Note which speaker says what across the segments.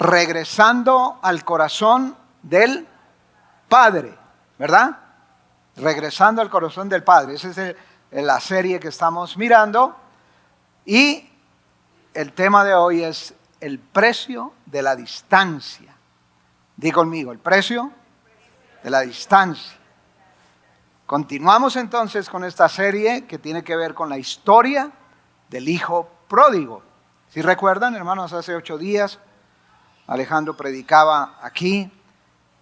Speaker 1: regresando al corazón del Padre, ¿verdad? Regresando al corazón del Padre. Esa es la serie que estamos mirando. Y el tema de hoy es el precio de la distancia. Di conmigo, el precio de la distancia. Continuamos entonces con esta serie que tiene que ver con la historia del hijo pródigo. Si recuerdan, hermanos, hace 8 días Alejandro predicaba aquí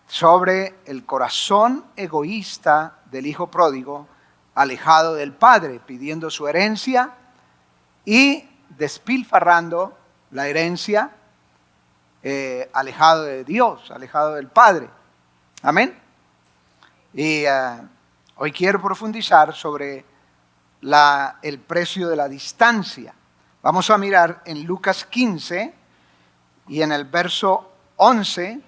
Speaker 1: sobre el corazón egoísta del hijo pródigo, alejado del padre, pidiendo su herencia y despilfarrando la herencia, alejado de Dios, alejado del Padre. Amén. Y hoy quiero profundizar sobre el precio de la distancia. Vamos a mirar en Lucas 15 y en el verso 11.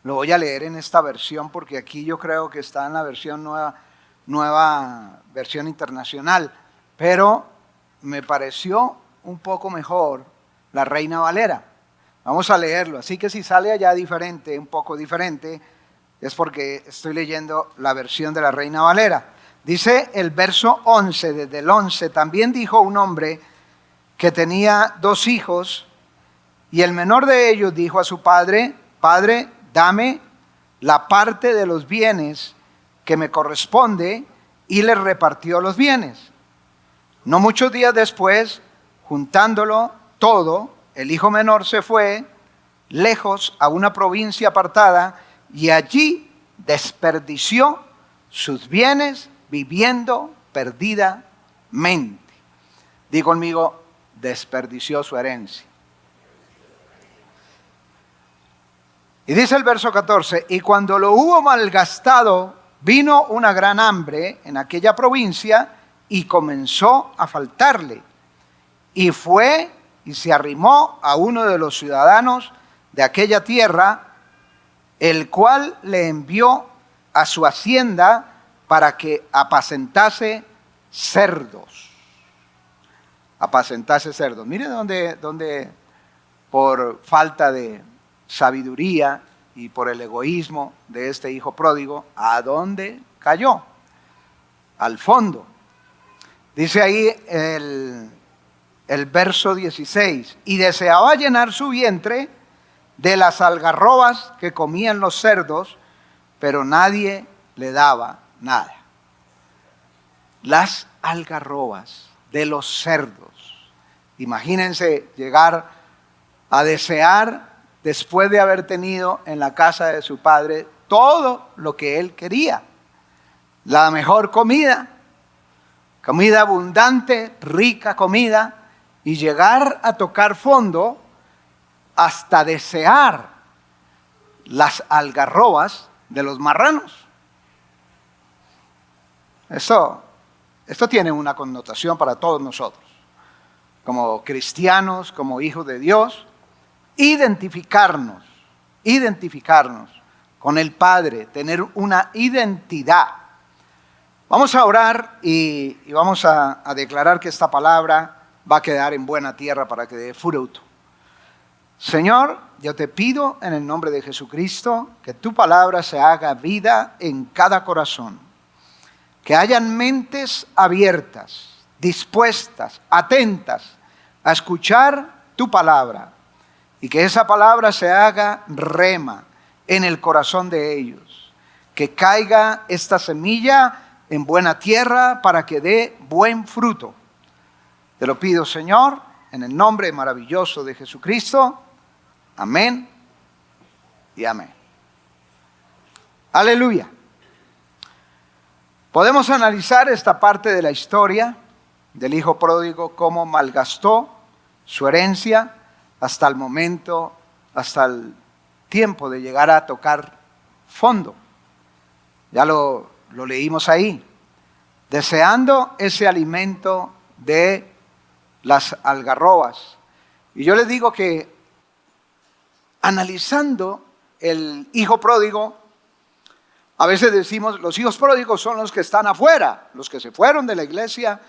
Speaker 1: Lo voy a leer en esta versión porque aquí yo creo que está en la versión nueva versión internacional, pero me pareció un poco mejor la Reina Valera. Vamos a leerlo, así que si sale allá diferente, un poco diferente, es porque estoy leyendo la versión de la Reina Valera. Dice el verso 11, desde el 11, también dijo un hombre que tenía 2 hijos, y el menor de ellos dijo a su padre: Padre, dame la parte de los bienes que me corresponde, y le repartió los bienes. No muchos días después, juntándolo todo, el hijo menor se fue lejos a una provincia apartada y allí desperdició sus bienes viviendo perdidamente. Di conmigo, desperdició su herencia. Y dice el verso 14, y cuando lo hubo malgastado, vino una gran hambre en aquella provincia y comenzó a faltarle. Y fue y se arrimó a uno de los ciudadanos de aquella tierra, el cual le envió a su hacienda para que apacentase cerdos. Apacentase cerdos. Mire dónde por falta de sabiduría y por el egoísmo de este hijo pródigo, ¿a dónde cayó? Al fondo. Dice ahí el verso 16, y deseaba llenar su vientre de las algarrobas que comían los cerdos, pero nadie le daba nada. Las algarrobas de los cerdos. Imagínense llegar a desear, después de haber tenido en la casa de su padre todo lo que él quería. La mejor comida, comida abundante, rica comida, y llegar a tocar fondo hasta desear las algarrobas de los marranos. Esto tiene una connotación para todos nosotros, como cristianos, como hijos de Dios. Identificarnos con el Padre, tener una identidad. Vamos a orar y vamos a declarar que esta palabra va a quedar en buena tierra para que dé fruto. Señor, yo te pido en el nombre de Jesucristo que tu palabra se haga vida en cada corazón. Que hayan mentes abiertas, dispuestas, atentas a escuchar tu palabra. Y que esa palabra se haga rema en el corazón de ellos. Que caiga esta semilla en buena tierra para que dé buen fruto. Te lo pido, Señor, en el nombre maravilloso de Jesucristo. Amén y amén. Aleluya. Podemos analizar esta parte de la historia del hijo pródigo, cómo malgastó su herencia hasta el momento, hasta el tiempo de llegar a tocar fondo. Ya lo leímos ahí. Deseando ese alimento de las algarrobas. Y yo les digo que analizando el hijo pródigo, a veces decimos, los hijos pródigos son los que están afuera, los que se fueron de la iglesia,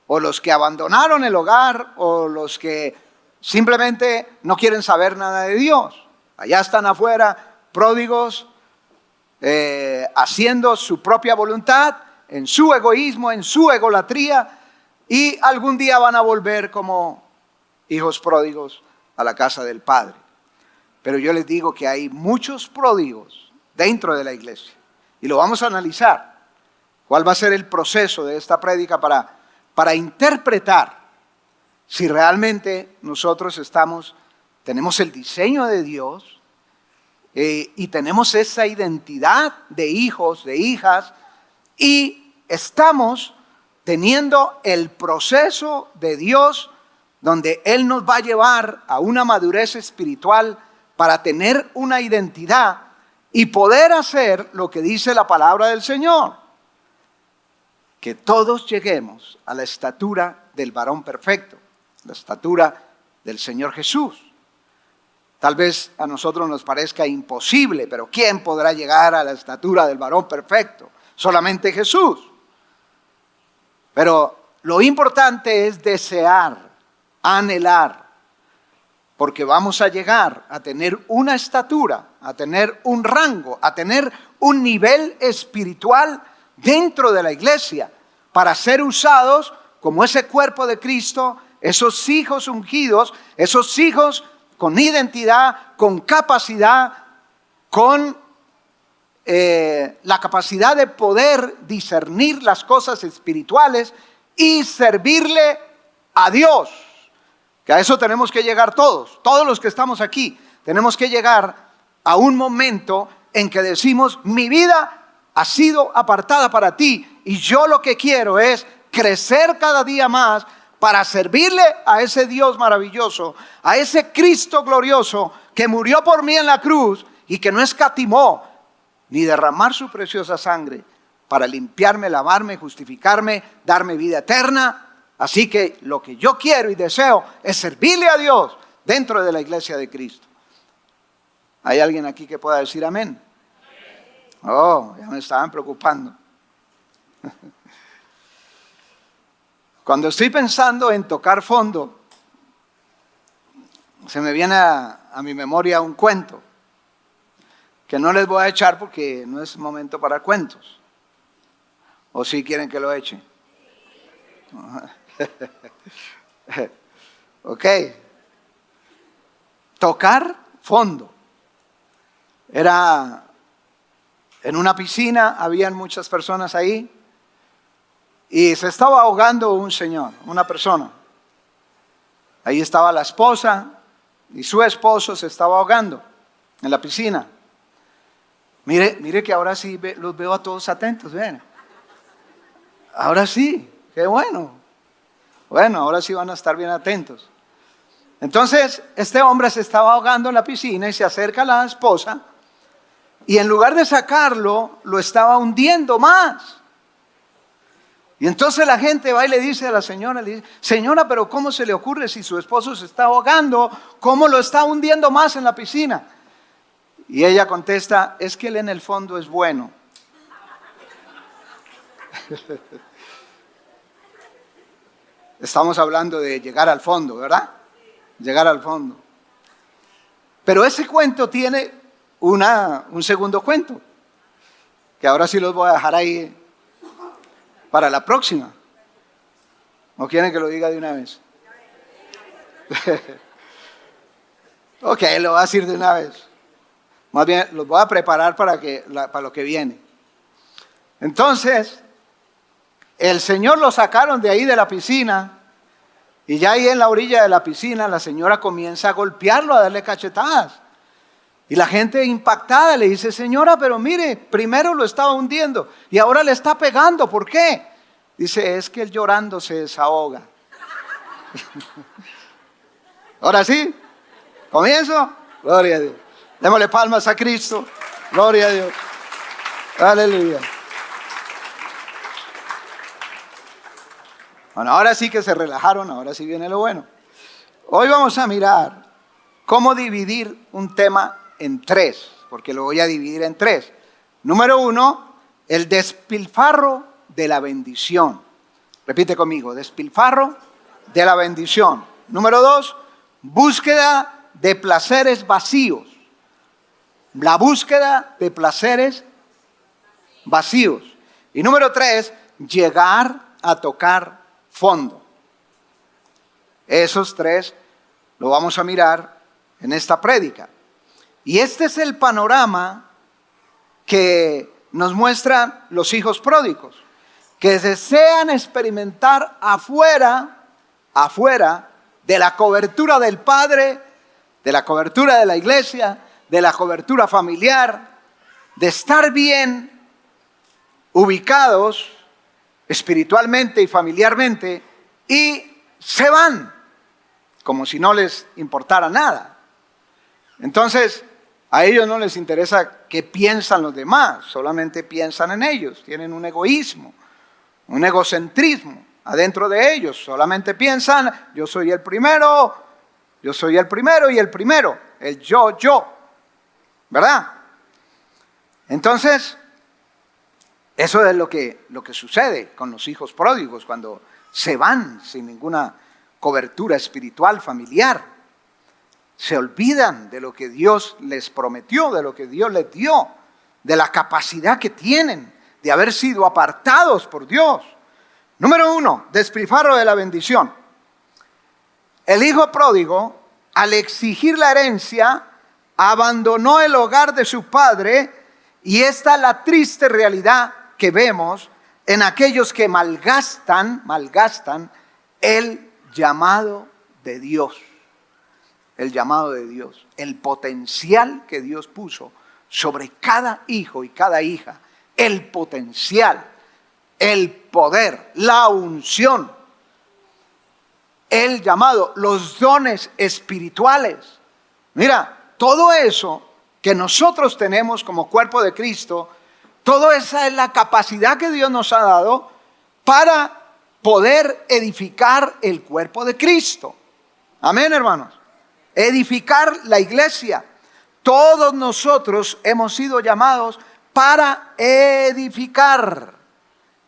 Speaker 1: o los que abandonaron el hogar, o los que simplemente no quieren saber nada de Dios. Allá están afuera, pródigos, haciendo su propia voluntad, en su egoísmo, en su egolatría, y algún día van a volver como hijos pródigos a la casa del Padre. Pero yo les digo que hay muchos pródigos dentro de la iglesia, y lo vamos a analizar. ¿Cuál va a ser el proceso de esta prédica para interpretar si realmente nosotros tenemos el diseño de Dios y tenemos esa identidad de hijos, de hijas, y estamos teniendo el proceso de Dios donde Él nos va a llevar a una madurez espiritual para tener una identidad y poder hacer lo que dice la palabra del Señor. Que todos lleguemos a la estatura del varón perfecto, la estatura del Señor Jesús. Tal vez a nosotros nos parezca imposible, pero ¿quién podrá llegar a la estatura del varón perfecto? Solamente Jesús. Pero lo importante es desear, anhelar, porque vamos a llegar a tener una estatura, a tener un rango, a tener un nivel espiritual dentro de la iglesia para ser usados como ese cuerpo de Cristo, esos hijos ungidos, esos hijos con identidad, con capacidad, con la capacidad de poder discernir las cosas espirituales y servirle a Dios. Que a eso tenemos que llegar todos los que estamos aquí. Tenemos que llegar a un momento en que decimos, mi vida ha sido apartada para ti y yo lo que quiero es crecer cada día más para servirle a ese Dios maravilloso, a ese Cristo glorioso que murió por mí en la cruz y que no escatimó ni derramar su preciosa sangre para limpiarme, lavarme, justificarme, darme vida eterna. Así que lo que yo quiero y deseo es servirle a Dios dentro de la iglesia de Cristo. ¿Hay alguien aquí que pueda decir amén? Oh, ya me estaban preocupando. Cuando estoy pensando en tocar fondo, se me viene a mi memoria un cuento que no les voy a echar porque no es momento para cuentos. ¿O si quieren que lo eche? Ok. Tocar fondo. Era en una piscina, habían muchas personas ahí y se estaba ahogando un señor, una persona. Ahí estaba la esposa y su esposo se estaba ahogando en la piscina. Mire que ahora sí los veo a todos atentos, ven. Ahora sí, qué bueno. Bueno, ahora sí van a estar bien atentos. Entonces, este hombre se estaba ahogando en la piscina y se acerca a la esposa y en lugar de sacarlo, lo estaba hundiendo más. Y entonces la gente va y le dice a la señora, le dice, señora, pero ¿cómo se le ocurre si su esposo se está ahogando? ¿Cómo lo está hundiendo más en la piscina? Y ella contesta, es que él en el fondo es bueno. Estamos hablando de llegar al fondo, ¿verdad? Llegar al fondo. Pero ese cuento tiene un segundo cuento, que ahora sí los voy a dejar ahí para la próxima. ¿O quieren que lo diga de una vez? Ok, lo voy a decir de una vez. Más bien, los voy a preparar para lo que viene. Entonces, el Señor lo sacaron de ahí de la piscina y ya ahí en la orilla de la piscina la señora comienza a golpearlo, a darle cachetadas. Y la gente impactada le dice, señora, pero mire, primero lo estaba hundiendo y ahora le está pegando, ¿por qué? Dice, es que él llorando se desahoga. Ahora sí, comienzo. Gloria a Dios. Démosle palmas a Cristo. Gloria a Dios. Aleluya. Bueno, ahora sí que se relajaron, ahora sí viene lo bueno. Hoy vamos a mirar cómo dividir un tema en tres, porque lo voy a dividir en tres. Número 1, el despilfarro de la bendición. Repite conmigo, despilfarro de la bendición. Número 2, búsqueda de placeres vacíos. La búsqueda de placeres vacíos. Y número 3, llegar a tocar fondo. Esos 3 lo vamos a mirar en esta prédica. Y este es el panorama que nos muestran los hijos pródigos, que desean experimentar afuera de la cobertura del Padre, de la cobertura de la iglesia, de la cobertura familiar, de estar bien ubicados espiritualmente y familiarmente, y se van como si no les importara nada. Entonces, a ellos no les interesa qué piensan los demás, solamente piensan en ellos, tienen un egoísmo, un egocentrismo adentro de ellos, solamente piensan, yo soy el primero y el primero, el yo, ¿verdad? Entonces, eso es lo que sucede con los hijos pródigos cuando se van sin ninguna cobertura espiritual, familiar. Se olvidan de lo que Dios les prometió, de lo que Dios les dio, de la capacidad que tienen de haber sido apartados por Dios. Número 1, despilfarro de la bendición. El hijo pródigo, al exigir la herencia, abandonó el hogar de su padre, y esta es la triste realidad que vemos en aquellos que malgastan el llamado de Dios. El llamado de Dios, el potencial que Dios puso sobre cada hijo y cada hija, el potencial, el poder, la unción, el llamado, los dones espirituales. Mira, todo eso que nosotros tenemos como cuerpo de Cristo, toda esa es la capacidad que Dios nos ha dado para poder edificar el cuerpo de Cristo. Amén, hermanos. Edificar la iglesia. Todos nosotros hemos sido llamados para edificar.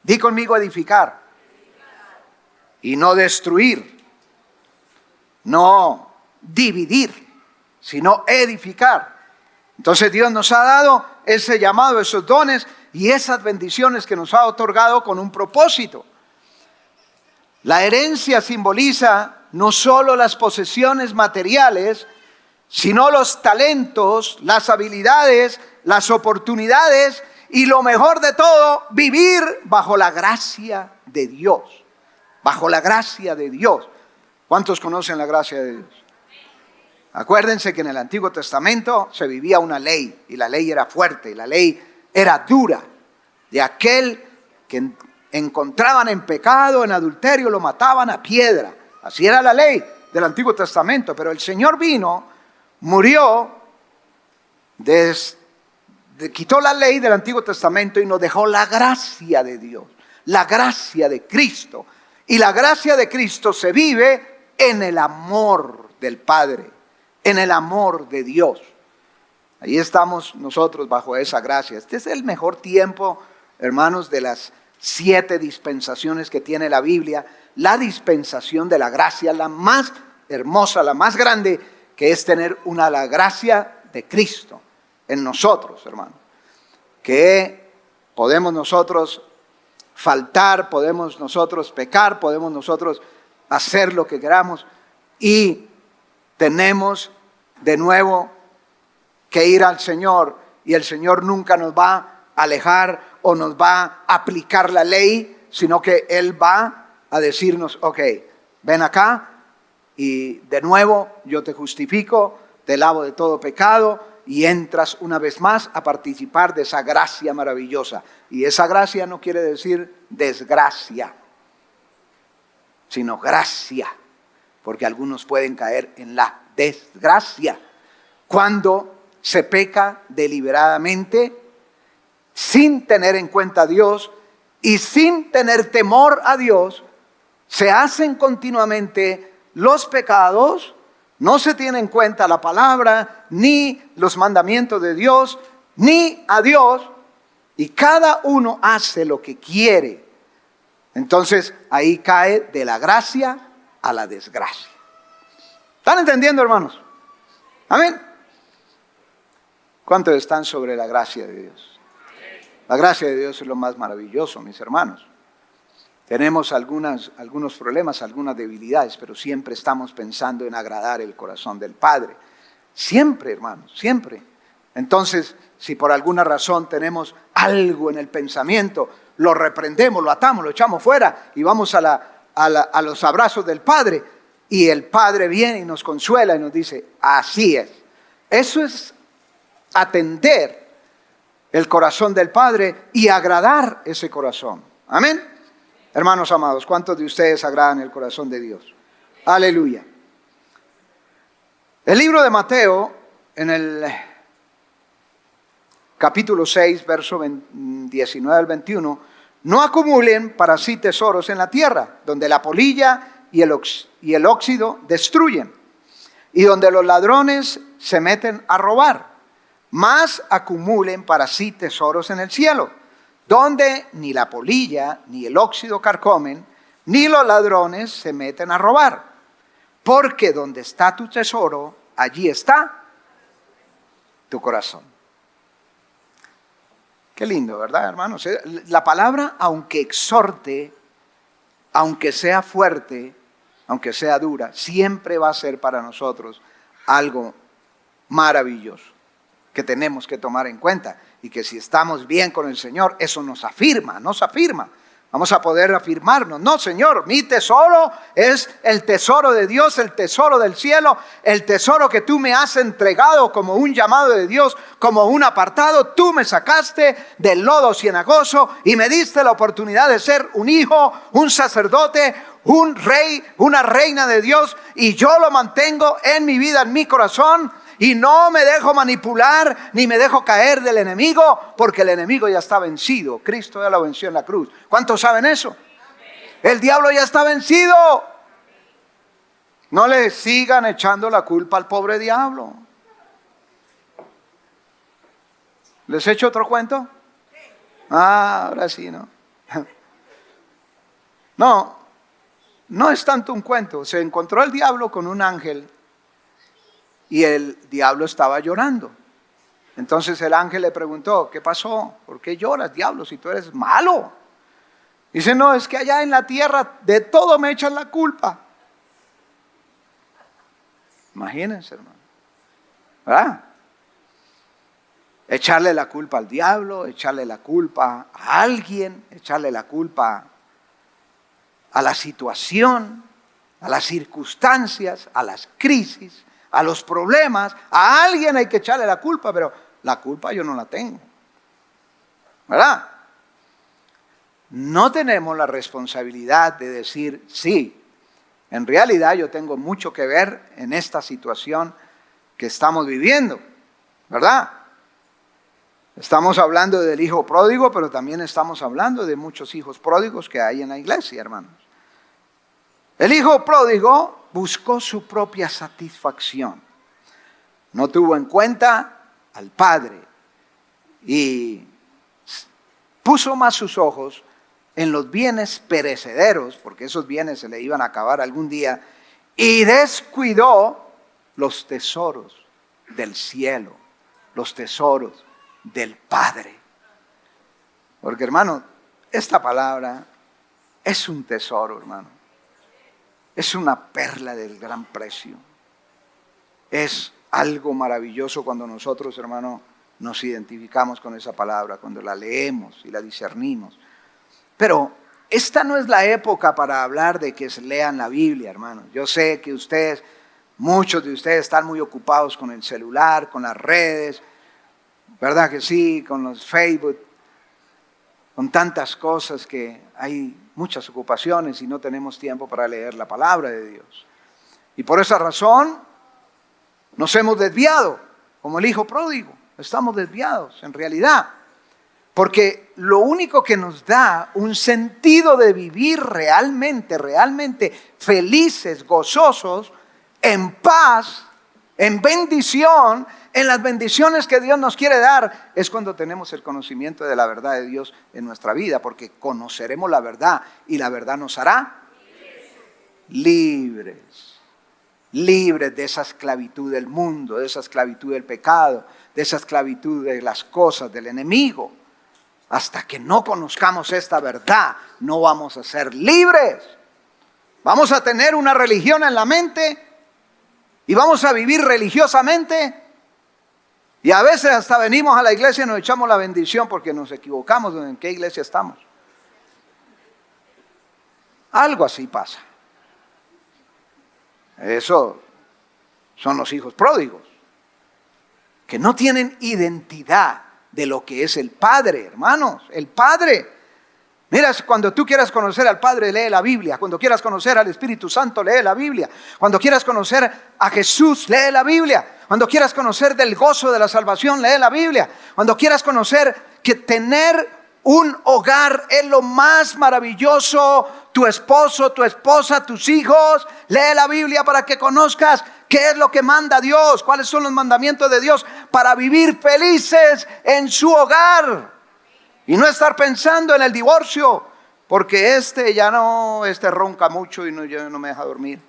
Speaker 1: Di conmigo, edificar. Y no destruir. No dividir, sino edificar. Entonces Dios nos ha dado ese llamado, esos dones y esas bendiciones que nos ha otorgado con un propósito. La herencia simboliza no solo las posesiones materiales, sino los talentos, las habilidades, las oportunidades y lo mejor de todo, vivir bajo la gracia de Dios. Bajo la gracia de Dios. ¿Cuántos conocen la gracia de Dios? Acuérdense que en el Antiguo Testamento se vivía una ley, y la ley era fuerte, y la ley era dura. De aquel que encontraban en pecado, en adulterio, lo mataban a piedra. Así era la ley del Antiguo Testamento, pero el Señor vino, murió, quitó la ley del Antiguo Testamento y nos dejó la gracia de Dios, la gracia de Cristo. Y la gracia de Cristo se vive en el amor del Padre, en el amor de Dios. Ahí estamos nosotros bajo esa gracia. Este es el mejor tiempo, hermanos, de las 7 dispensaciones que tiene la Biblia. La dispensación de la gracia, la más hermosa, la más grande, que es tener la gracia de Cristo en nosotros, hermanos. Que podemos nosotros faltar, podemos nosotros pecar, podemos nosotros hacer lo que queramos, y tenemos de nuevo que ir al Señor, y el Señor nunca nos va a alejar o nos va a aplicar la ley, sino que Él va a decirnos, ok, ven acá y de nuevo yo te justifico, te lavo de todo pecado y entras una vez más a participar de esa gracia maravillosa. Y esa gracia no quiere decir desgracia, sino gracia, porque algunos pueden caer en la desgracia cuando se peca deliberadamente, sin tener en cuenta a Dios y sin tener temor a Dios. Se hacen continuamente los pecados, no se tiene en cuenta la palabra, ni los mandamientos de Dios, ni a Dios, y cada uno hace lo que quiere. Entonces ahí cae de la gracia a la desgracia. ¿Están entendiendo, hermanos? Amén. ¿Cuántos están sobre la gracia de Dios? La gracia de Dios es lo más maravilloso, mis hermanos. Tenemos algunos problemas, algunas debilidades, pero siempre estamos pensando en agradar el corazón del Padre. Siempre, hermanos, siempre. Entonces, si por alguna razón tenemos algo en el pensamiento, lo reprendemos, lo atamos, lo echamos fuera y vamos a los abrazos del Padre. Y el Padre viene y nos consuela y nos dice, así es. Eso es atender el corazón del Padre y agradar ese corazón. Amén. Hermanos amados, ¿cuántos de ustedes agradan el corazón de Dios? Aleluya. El libro de Mateo, en el capítulo 6, verso 19 al 21, no acumulen para sí tesoros en la tierra, donde la polilla y el óxido destruyen, y donde los ladrones se meten a robar. Más acumulen para sí tesoros en el cielo, donde ni la polilla ni el óxido carcomen, ni los ladrones se meten a robar. Porque donde está tu tesoro, allí está tu corazón. Qué lindo, ¿verdad, hermanos? La palabra, aunque exhorte, aunque sea fuerte, aunque sea dura, siempre va a ser para nosotros algo maravilloso que tenemos que tomar en cuenta. Y que si estamos bien con el Señor, eso nos afirma. Vamos a poder afirmarnos. No, Señor, mi tesoro es el tesoro de Dios, el tesoro del cielo, el tesoro que tú me has entregado como un llamado de Dios, como un apartado. Tú me sacaste del lodo cenagoso y me diste la oportunidad de ser un hijo, un sacerdote, un rey, una reina de Dios. Y yo lo mantengo en mi vida, en mi corazón. Y no me dejo manipular, ni me dejo caer del enemigo, porque el enemigo ya está vencido. Cristo ya lo venció en la cruz. ¿Cuántos saben eso? El diablo ya está vencido. No le sigan echando la culpa al pobre diablo. ¿Les echo otro cuento? Ahora sí, ¿no? No es tanto un cuento. Se encontró el diablo con un ángel. Y el diablo estaba llorando. Entonces el ángel le preguntó, ¿qué pasó? ¿Por qué lloras, diablo, si tú eres malo? Dice, no, es que allá en la tierra de todo me echan la culpa. Imagínense, hermano. ¿Verdad? Echarle la culpa al diablo, echarle la culpa a alguien, echarle la culpa a la situación, a las circunstancias, a las crisis, a los problemas. A alguien hay que echarle la culpa, pero la culpa yo no la tengo. ¿Verdad? No tenemos la responsabilidad de decir, sí, en realidad yo tengo mucho que ver en esta situación que estamos viviendo. ¿Verdad? Estamos hablando del hijo pródigo, pero también estamos hablando de muchos hijos pródigos que hay en la iglesia, hermanos. El hijo pródigo buscó su propia satisfacción. No tuvo en cuenta al Padre y puso más sus ojos en los bienes perecederos, porque esos bienes se le iban a acabar algún día, y descuidó los tesoros del cielo, los tesoros del Padre. Porque, hermano, esta palabra es un tesoro, hermano. Es una perla del gran precio. Es algo maravilloso cuando nosotros, hermano, nos identificamos con esa palabra, cuando la leemos y la discernimos. Pero esta no es la época para hablar de que se lean la Biblia, hermano. Yo sé que ustedes, muchos de ustedes están muy ocupados con el celular, con las redes, ¿verdad que sí? Con los Facebook, con tantas cosas que hay muchas ocupaciones y no tenemos tiempo para leer la palabra de Dios. Y por esa razón nos hemos desviado, como el hijo pródigo. Estamos desviados en realidad. Porque lo único que nos da un sentido de vivir realmente felices, gozosos, en paz, en bendición, en las bendiciones que Dios nos quiere dar, es cuando tenemos el conocimiento de la verdad de Dios en nuestra vida, porque conoceremos la verdad y la verdad nos hará libres. libres de esa esclavitud del mundo, de esa esclavitud del pecado, de esa esclavitud de las cosas del enemigo. Hasta que no conozcamos esta verdad, no vamos a ser libres. Vamos a tener una religión en la mente y vamos a vivir religiosamente. Y a veces hasta venimos a la iglesia y nos echamos la bendición porque nos equivocamos en qué iglesia estamos. Algo así pasa. Eso son los hijos pródigos, que no tienen identidad de lo que es el Padre, hermanos. El Padre. Mira, cuando tú quieras conocer al Padre, lee la Biblia. Cuando quieras conocer al Espíritu Santo, lee la Biblia. Cuando quieras conocer a Jesús, lee la Biblia. Cuando quieras conocer del gozo de la salvación, lee la Biblia. Cuando quieras conocer que tener un hogar es lo más maravilloso, tu esposo, tu esposa, tus hijos, lee la Biblia para que conozcas qué es lo que manda Dios, cuáles son los mandamientos de Dios para vivir felices en su hogar. Y no estar pensando en el divorcio, porque este ronca mucho y ya no me deja dormir.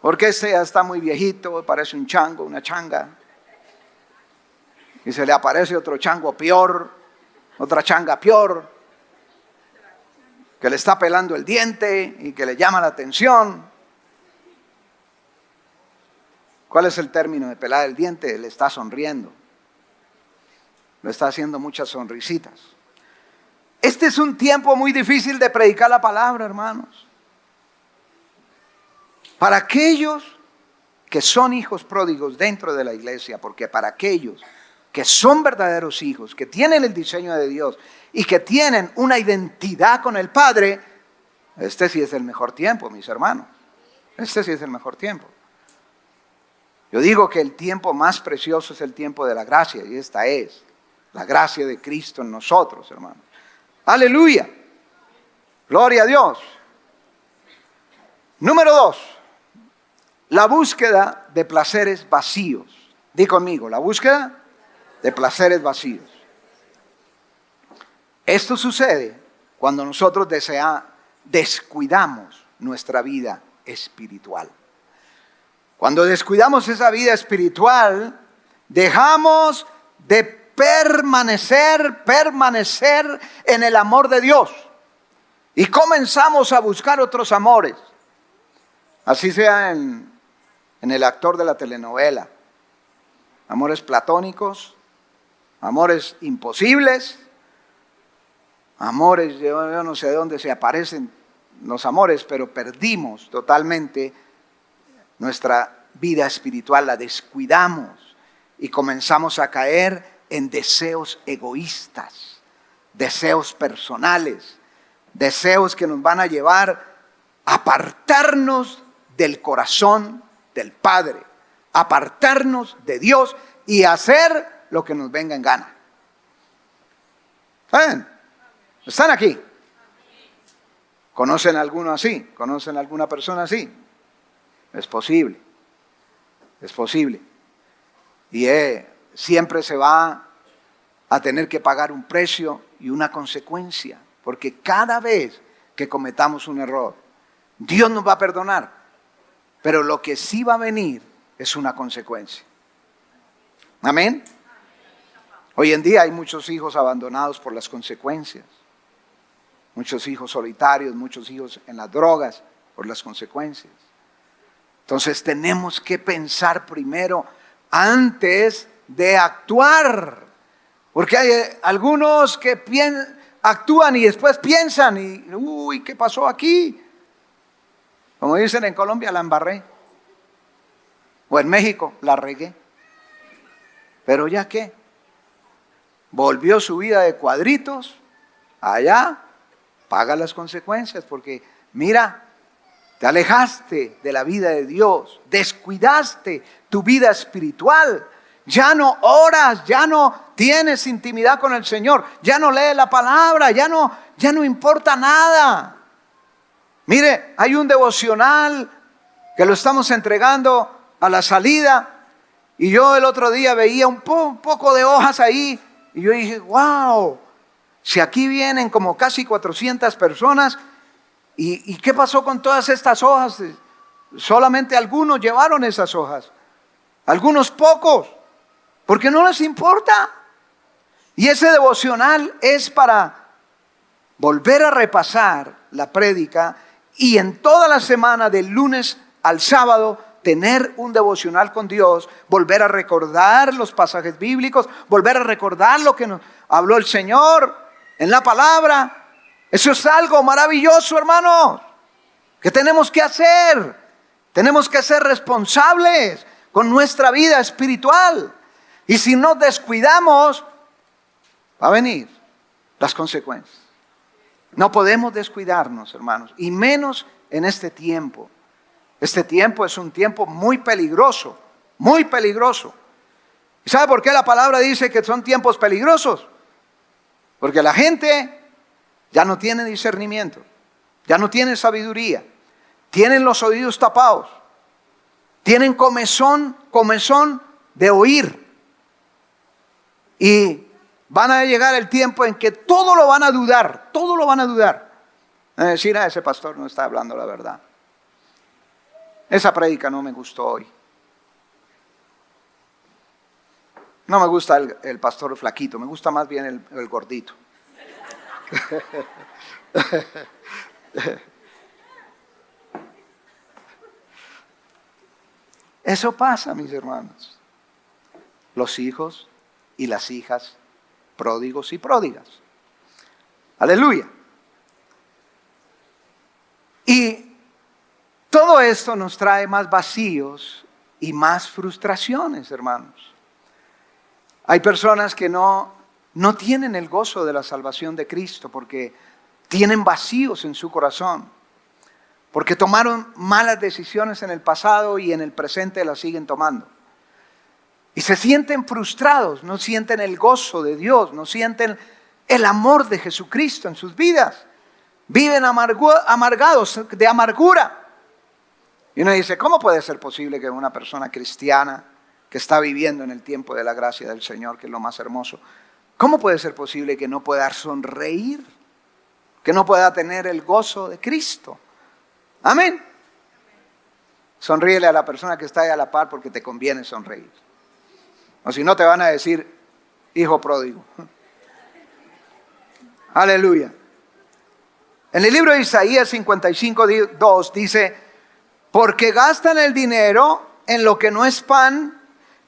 Speaker 1: Porque este ya está muy viejito, parece un chango, una changa. Y se le aparece otro chango peor, otra changa peor, que le está pelando el diente y que le llama la atención. ¿Cuál es el término de pelar el diente? Le está sonriendo. Le está haciendo muchas sonrisitas. Este es un tiempo muy difícil de predicar la palabra, hermanos. Para aquellos que son hijos pródigos dentro de la iglesia, porque para aquellos que son verdaderos hijos, que tienen el diseño de Dios y que tienen una identidad con el Padre, este sí es el mejor tiempo, mis hermanos. Este sí es el mejor tiempo. Yo digo que el tiempo más precioso es el tiempo de la gracia, y esta es la gracia de Cristo en nosotros, hermanos. Aleluya. Gloria a Dios. Número 2. La búsqueda de placeres vacíos. Di conmigo, la búsqueda de placeres vacíos. Esto sucede cuando nosotros descuidamos nuestra vida espiritual. Cuando descuidamos esa vida espiritual, dejamos de permanecer en el amor de Dios y comenzamos a buscar otros amores. Así sea en el actor de la telenovela. Amores platónicos, amores imposibles, amores, yo no sé de dónde se aparecen los amores, pero perdimos totalmente nuestra vida espiritual, la descuidamos y comenzamos a caer en deseos egoístas, deseos personales, deseos que nos van a llevar a apartarnos del corazón del Padre, apartarnos de Dios y hacer lo que nos venga en gana. ¿Saben? ¿Están aquí? ¿Conocen a alguno así? ¿Conocen a alguna persona así? Es posible, es posible. Y siempre se va a tener que pagar un precio y una consecuencia, porque cada vez que cometamos un error, Dios nos va a perdonar, pero lo que sí va a venir es una consecuencia. Amén. Hoy en día hay muchos hijos abandonados por las consecuencias, muchos hijos solitarios, muchos hijos en las drogas por las consecuencias. Entonces tenemos que pensar primero antes de actuar. Porque hay algunos que actúan y después piensan y, uy, ¿qué pasó aquí? Como dicen en Colombia, la embarré. O en México, la regué. Pero ya qué, volvió su vida de cuadritos, allá, paga las consecuencias, porque mira, te alejaste de la vida de Dios, descuidaste tu vida espiritual, ya no oras, ya no tienes intimidad con el Señor, ya no lees la palabra, ya no importa nada. Mire, hay un devocional que lo estamos entregando a la salida y yo el otro día veía un poco de hojas ahí y yo dije, wow, si aquí vienen como casi 400 personas ¿Y qué pasó con todas estas hojas? Solamente algunos llevaron esas hojas, algunos pocos, porque no les importa. Y ese devocional es para volver a repasar la prédica y en toda la semana, del lunes al sábado, tener un devocional con Dios, volver a recordar los pasajes bíblicos, volver a recordar lo que nos habló el Señor en la palabra. Eso es algo maravilloso, hermanos, que tenemos que hacer. Tenemos que ser responsables con nuestra vida espiritual. Y si nos descuidamos, va a venir las consecuencias. No podemos descuidarnos, hermanos, y menos en este tiempo. Este tiempo es un tiempo muy peligroso, muy peligroso. ¿Y sabe por qué la palabra dice que son tiempos peligrosos? Porque la gente ya no tiene discernimiento, ya no tiene sabiduría, tienen los oídos tapados, tienen comezón de oír. Y van a llegar el tiempo en que todo lo van a dudar, todo lo van a dudar. Van a decir, ese pastor no está hablando la verdad. Esa prédica no me gustó hoy. No me gusta el pastor flaquito, me gusta más bien el gordito. Eso pasa, mis hermanos. Los hijos y las hijas, pródigos y pródigas. Aleluya. Y todo esto nos trae más vacíos y más frustraciones, hermanos. Hay personas que no tienen el gozo de la salvación de Cristo porque tienen vacíos en su corazón, porque tomaron malas decisiones en el pasado y en el presente las siguen tomando. Y se sienten frustrados, no sienten el gozo de Dios, no sienten el amor de Jesucristo en sus vidas. Viven amargados, de amargura. Y uno dice, ¿cómo puede ser posible que una persona cristiana que está viviendo en el tiempo de la gracia del Señor, que es lo más hermoso, cómo puede ser posible que no pueda sonreír, que no pueda tener el gozo de Cristo? Amén. Sonríele a la persona que está ahí a la par porque te conviene sonreír. O si no te van a decir, hijo pródigo. Aleluya. En el libro de Isaías 55:2 dice, porque gastan el dinero en lo que no es pan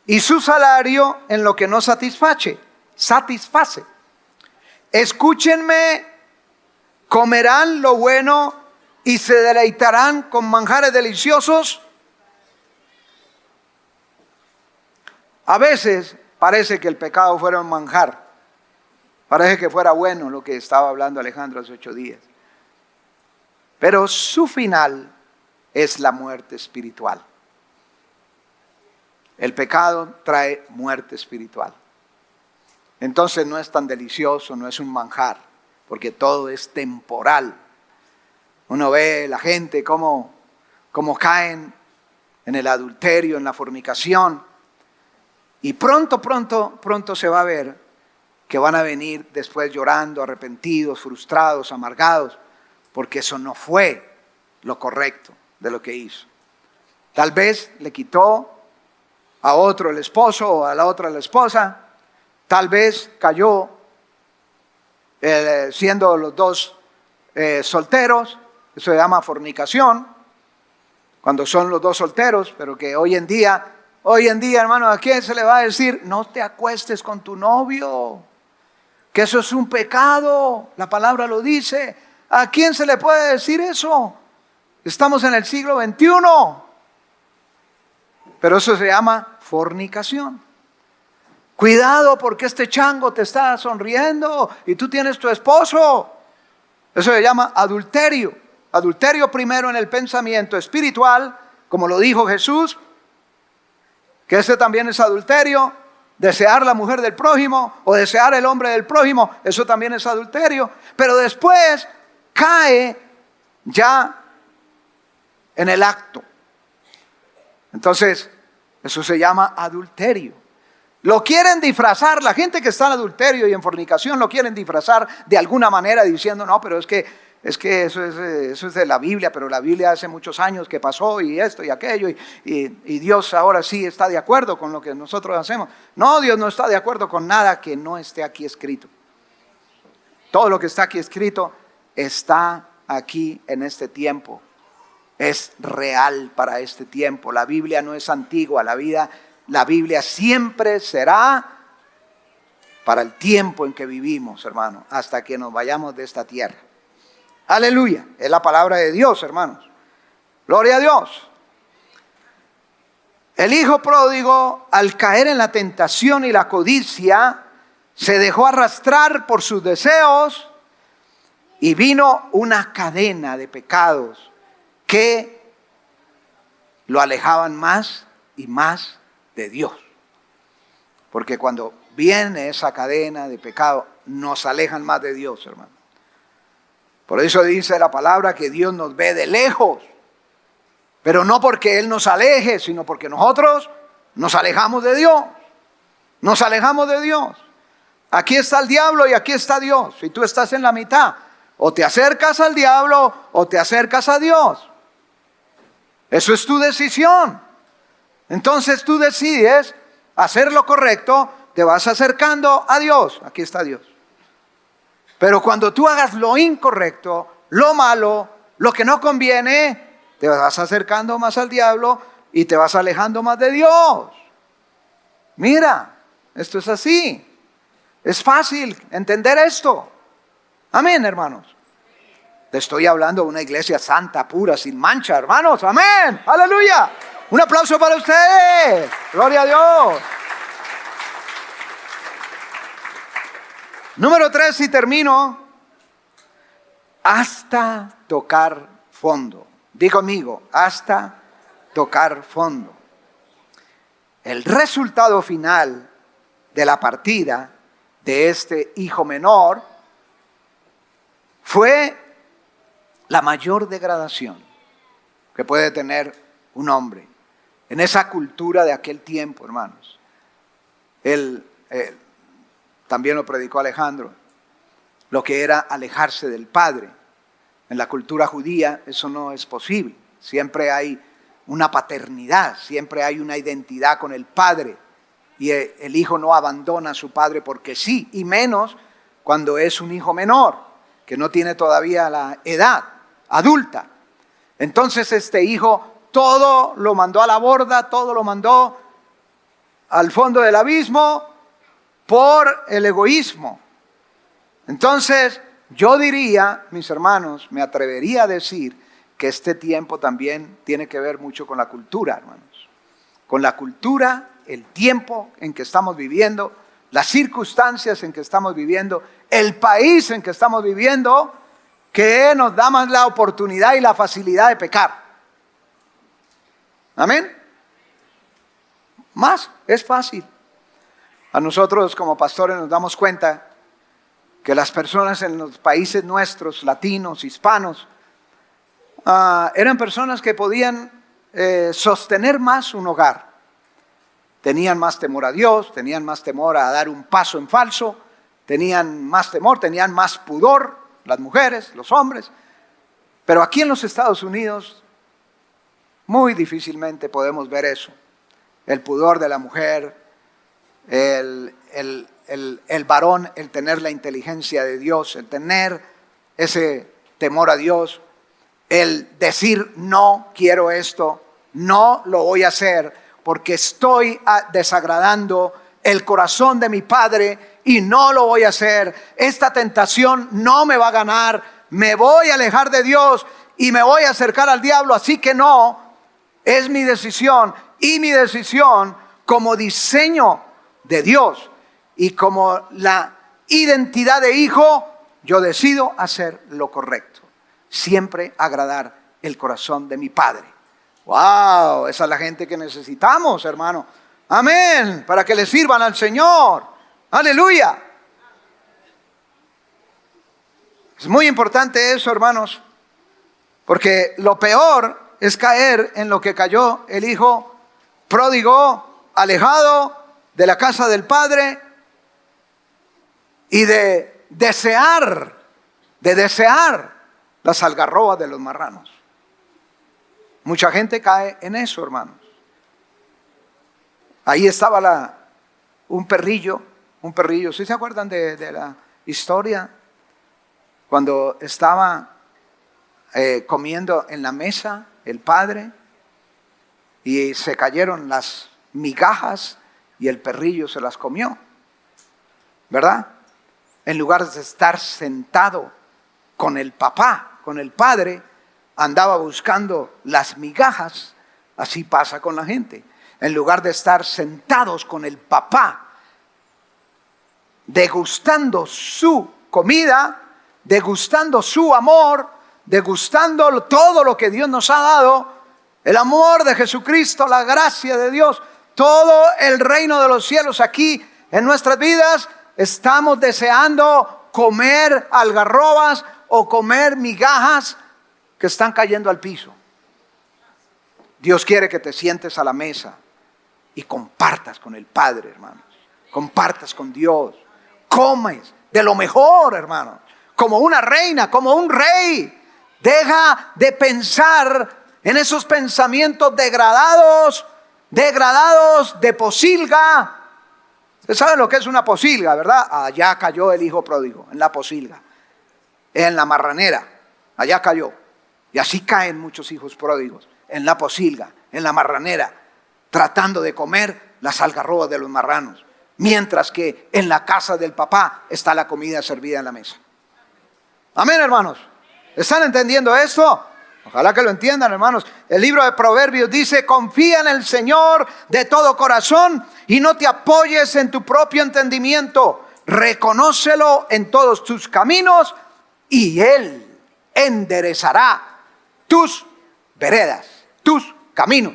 Speaker 1: y su salario en lo que no satisface. Escúchenme, comerán lo bueno y se deleitarán con manjares deliciosos. A veces parece que el pecado fuera un manjar. Parece que fuera bueno lo que estaba hablando Alejandro hace 8 días. Pero su final es la muerte espiritual. El pecado trae muerte espiritual. Entonces no es tan delicioso, no es un manjar, porque todo es temporal. Uno ve la gente cómo caen en el adulterio, en la fornicación. Y pronto se va a ver que van a venir después llorando, arrepentidos, frustrados, amargados, porque eso no fue lo correcto de lo que hizo. Tal vez le quitó a otro el esposo o a la otra la esposa. Tal vez cayó siendo los dos solteros. Eso se llama fornicación, cuando son los dos solteros, pero que hoy en día, hermano, ¿a quién se le va a decir? No te acuestes con tu novio, que eso es un pecado, la palabra lo dice. ¿A quién se le puede decir eso? Estamos en el siglo XXI, pero eso se llama fornicación. Cuidado porque este chango te está sonriendo y tú tienes tu esposo. Eso se llama adulterio. Adulterio primero en el pensamiento espiritual, como lo dijo Jesús, que ese también es adulterio. Desear la mujer del prójimo o desear el hombre del prójimo, eso también es adulterio. Pero después cae ya en el acto. Entonces, eso se llama adulterio. Lo quieren disfrazar, la gente que está en adulterio y en fornicación lo quieren disfrazar de alguna manera diciendo, no, pero es que es que eso es de la Biblia, pero la Biblia hace muchos años que pasó y esto y aquello, y Dios ahora sí está de acuerdo con lo que nosotros hacemos. No, Dios no está de acuerdo con nada que no esté aquí escrito. Todo lo que está aquí escrito está aquí en este tiempo. Es real para este tiempo. La Biblia no es antigua, la Biblia siempre será para el tiempo en que vivimos, hermano, hasta que nos vayamos de esta tierra. Aleluya, es la palabra de Dios, hermanos. Gloria a Dios. El hijo pródigo, al caer en la tentación y la codicia, se dejó arrastrar por sus deseos y vino una cadena de pecados que lo alejaban más y más de Dios. Porque cuando viene esa cadena de pecado, nos alejan más de Dios, hermano. Por eso dice la palabra que Dios nos ve de lejos, pero no porque Él nos aleje, sino porque nosotros nos alejamos de Dios. Nos alejamos de Dios. Aquí está el diablo y aquí está Dios. Y tú estás en la mitad. O te acercas al diablo o te acercas a Dios. Eso es tu decisión. Entonces tú decides hacer lo correcto, te vas acercando a Dios. Aquí está Dios. Pero cuando tú hagas lo incorrecto, lo malo, lo que no conviene, te vas acercando más al diablo y te vas alejando más de Dios. Mira, esto es así. Es fácil entender esto. Amén, hermanos. Te estoy hablando de una iglesia santa, pura, sin mancha, hermanos. Amén. Aleluya. Un aplauso para ustedes. Gloria a Dios. Número 3, y termino. Hasta tocar fondo. Di conmigo, hasta tocar fondo. El resultado final de la partida de este hijo menor fue la mayor degradación que puede tener un hombre en esa cultura de aquel tiempo, hermanos. Él también lo predicó Alejandro, lo que era alejarse del padre. En la cultura judía eso no es posible. Siempre hay una paternidad, siempre hay una identidad con el padre. Y el hijo no abandona a su padre porque sí, y menos cuando es un hijo menor, que no tiene todavía la edad adulta. Entonces este hijo todo lo mandó a la borda, todo lo mandó al fondo del abismo por el egoísmo. Entonces yo diría, mis hermanos, me atrevería a decir que este tiempo también tiene que ver mucho con la cultura, hermanos. Con la cultura, el tiempo en que estamos viviendo, las circunstancias en que estamos viviendo, el país en que estamos viviendo, que nos da más la oportunidad y la facilidad de pecar. Amén. Más, es fácil. A nosotros como pastores nos damos cuenta que las personas en los países nuestros, latinos, hispanos, eran personas que podían sostener más un hogar. Tenían más temor a Dios, tenían más temor a dar un paso en falso, tenían más temor, tenían más pudor, las mujeres, los hombres. Pero aquí en los Estados Unidos muy difícilmente podemos ver eso. El pudor de la mujer, el varón, el tener la inteligencia de Dios, el tener ese temor a Dios, el decir no quiero esto, no lo voy a hacer porque estoy desagradando el corazón de mi Padre y no lo voy a hacer. Esta tentación no me va a ganar, me voy a alejar de Dios y me voy a acercar al diablo, así que no, es mi decisión, y mi decisión como diseño de Dios y como la identidad de hijo, yo decido hacer lo correcto, siempre agradar el corazón de mi Padre. ¡Wow! Esa es la gente que necesitamos, hermano. Amén, para que le sirvan al Señor. ¡Aleluya! Es muy importante eso, hermanos, porque lo peor es caer en lo que cayó el hijo pródigo, alejado de la casa del Padre y de desear las algarrobas de los marranos. Mucha gente cae en eso, hermanos. Ahí estaba un perrillo, ¿sí se acuerdan de la historia? Cuando estaba comiendo en la mesa el padre y se cayeron las migajas y el perrillo se las comió, ¿verdad? En lugar de estar sentado con el papá, con el padre, andaba buscando las migajas. Así pasa con la gente. En lugar de estar sentados con el papá, degustando su comida, degustando su amor, degustando todo lo que Dios nos ha dado, el amor de Jesucristo, la gracia de Dios, todo el reino de los cielos aquí en nuestras vidas, estamos deseando comer algarrobas o comer migajas que están cayendo al piso. Dios quiere que te sientes a la mesa y compartas con el Padre, hermanos. Compartas con Dios. Comes de lo mejor, hermanos. Como una reina, como un rey. Deja de pensar en esos pensamientos degradados de posilga. Ustedes saben lo que es una posilga, ¿verdad? Allá cayó el hijo pródigo, en la posilga, en la marranera. Allá cayó. Y así caen muchos hijos pródigos, en la posilga, en la marranera, tratando de comer las algarrobas de los marranos, mientras que en la casa del papá está la comida servida en la mesa. Amén, hermanos. ¿Están entendiendo esto? Ojalá que lo entiendan, hermanos. El libro de Proverbios dice: confía en el Señor de todo corazón y no te apoyes en tu propio entendimiento. Reconócelo en todos tus caminos y Él enderezará tus veredas, tus caminos.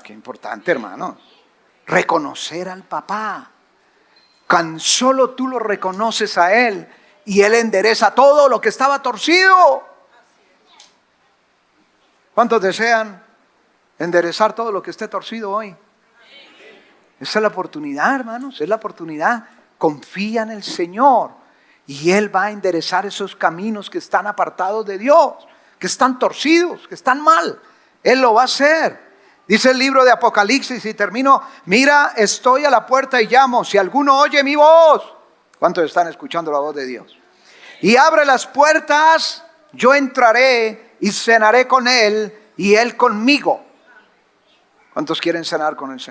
Speaker 1: Qué importante, hermanos. Reconocer al papá. Tan solo tú lo reconoces a Él y Él endereza todo lo que estaba torcido. ¿Cuántos desean enderezar todo lo que esté torcido hoy? Esa es la oportunidad, hermanos, es la oportunidad. Confía en el Señor y Él va a enderezar esos caminos que están apartados de Dios, que están torcidos, que están mal. Él lo va a hacer. Dice el libro de Apocalipsis, y termino: mira, estoy a la puerta y llamo, si alguno oye mi voz. ¿Cuántos están escuchando la voz de Dios? Y abre las puertas, yo entraré y cenaré con Él y Él conmigo. ¿Cuántos quieren cenar con el Señor?